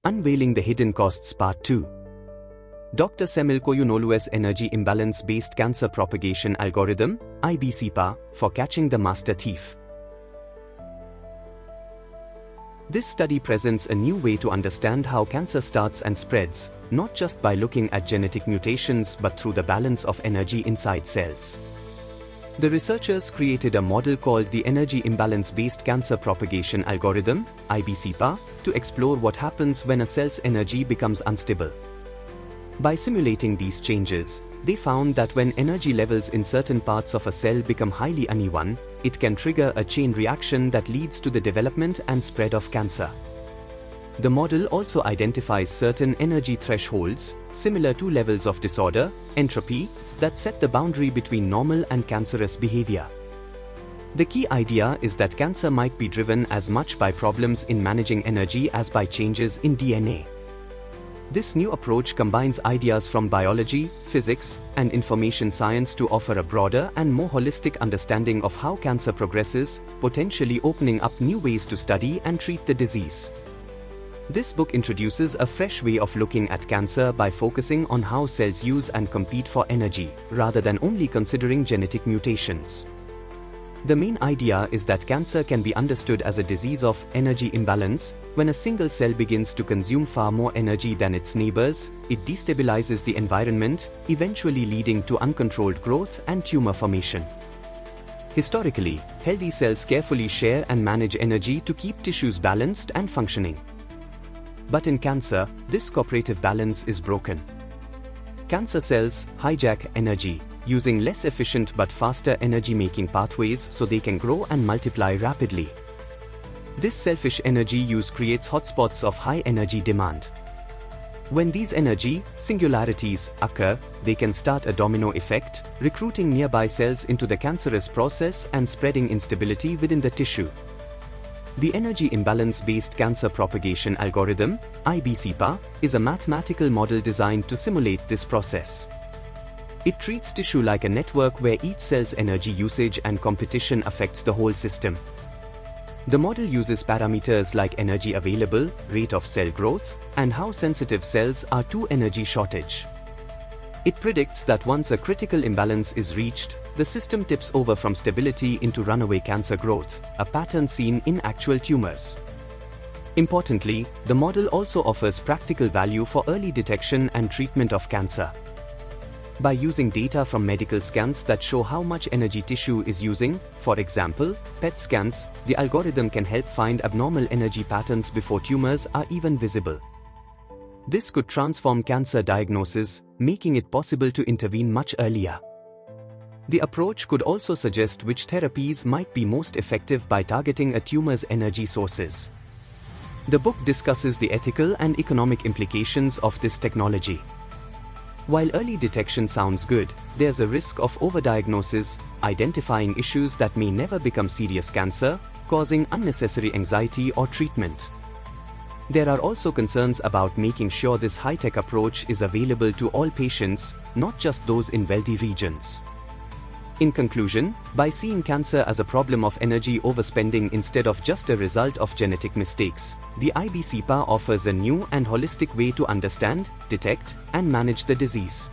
Unveiling the Hidden Costs Part 2. Dr. Cemil Koyunoğlu's energy imbalance-based cancer propagation algorithm, EIBC-PA, for catching the master thief. This study presents a new way to understand how cancer starts and spreads, not just by looking at genetic mutations but through the balance of energy inside cells. The researchers created a model called the Energy Imbalance-Based Cancer Propagation Algorithm, EIBC-PA, to explore what happens when a cell's energy becomes unstable. By simulating these changes, they found that when energy levels in certain parts of a cell become highly uneven, it can trigger a chain reaction that leads to the development and spread of cancer. The model also identifies certain energy thresholds, similar to levels of disorder, entropy, that set the boundary between normal and cancerous behavior. The key idea is that cancer might be driven as much by problems in managing energy as by changes in DNA. This new approach combines ideas from biology, physics, and information science to offer a broader and more holistic understanding of how cancer progresses, potentially opening up new ways to study and treat the disease. This book introduces a fresh way of looking at cancer by focusing on how cells use and compete for energy, rather than only considering genetic mutations. The main idea is that cancer can be understood as a disease of energy imbalance. When a single cell begins to consume far more energy than its neighbors, it destabilizes the environment, eventually leading to uncontrolled growth and tumor formation. Historically, healthy cells carefully share and manage energy to keep tissues balanced and functioning. But in cancer, this cooperative balance is broken. Cancer cells hijack energy, using less efficient but faster energy-making pathways so they can grow and multiply rapidly. This selfish energy use creates hotspots of high energy demand. When these energy singularities occur, they can start a domino effect, recruiting nearby cells into the cancerous process and spreading instability within the tissue. The Energy Imbalance-Based Cancer Propagation Algorithm, EIBC-PA, is a mathematical model designed to simulate this process. It treats tissue like a network where each cell's energy usage and competition affects the whole system. The model uses parameters like energy available, rate of cell growth, and how sensitive cells are to energy shortage. It predicts that once a critical imbalance is reached, the system tips over from stability into runaway cancer growth, a pattern seen in actual tumors. Importantly, the model also offers practical value for early detection and treatment of cancer. By using data from medical scans that show how much energy tissue is using, for example, PET scans, the algorithm can help find abnormal energy patterns before tumors are even visible. This could transform cancer diagnosis, making it possible to intervene much earlier. The approach could also suggest which therapies might be most effective by targeting a tumor's energy sources. The book discusses the ethical and economic implications of this technology. While early detection sounds good, there's a risk of overdiagnosis, identifying issues that may never become serious cancer, causing unnecessary anxiety or treatment. There are also concerns about making sure this high-tech approach is available to all patients, not just those in wealthy regions. In conclusion, by seeing cancer as a problem of energy overspending instead of just a result of genetic mistakes, the EIBC-PA offers a new and holistic way to understand, detect, and manage the disease.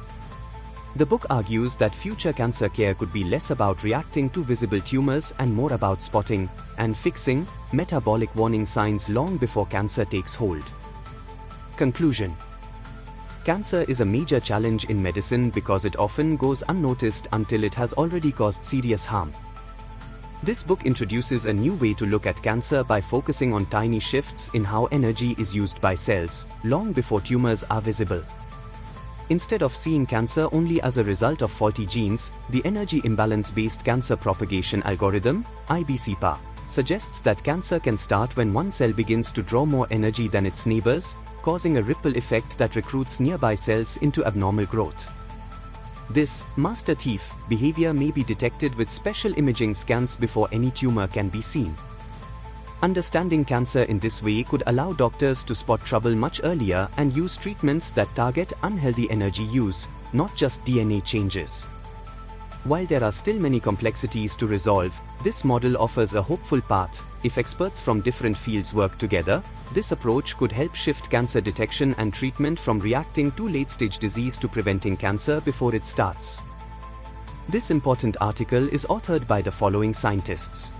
The book argues that future cancer care could be less about reacting to visible tumors and more about spotting and fixing metabolic warning signs long before cancer takes hold. Conclusion: cancer is a major challenge in medicine because it often goes unnoticed until it has already caused serious harm. This book introduces a new way to look at cancer by focusing on tiny shifts in how energy is used by cells, long before tumors are visible. Instead of seeing cancer only as a result of faulty genes, the Energy Imbalance-Based Cancer Propagation Algorithm, EIBC-PA, suggests that cancer can start when one cell begins to draw more energy than its neighbors, causing a ripple effect that recruits nearby cells into abnormal growth. This master thief behavior may be detected with special imaging scans before any tumor can be seen. Understanding cancer in this way could allow doctors to spot trouble much earlier and use treatments that target unhealthy energy use, not just DNA changes. While there are still many complexities to resolve, this model offers a hopeful path. If experts from different fields work together, this approach could help shift cancer detection and treatment from reacting to late-stage disease to preventing cancer before it starts. This important article is authored by the following scientists: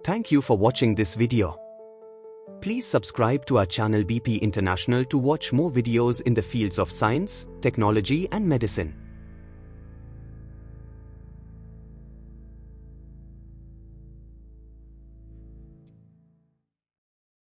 Thank you for watching this video. Please subscribe to our channel BP International to watch more videos in the fields of science, technology and medicine.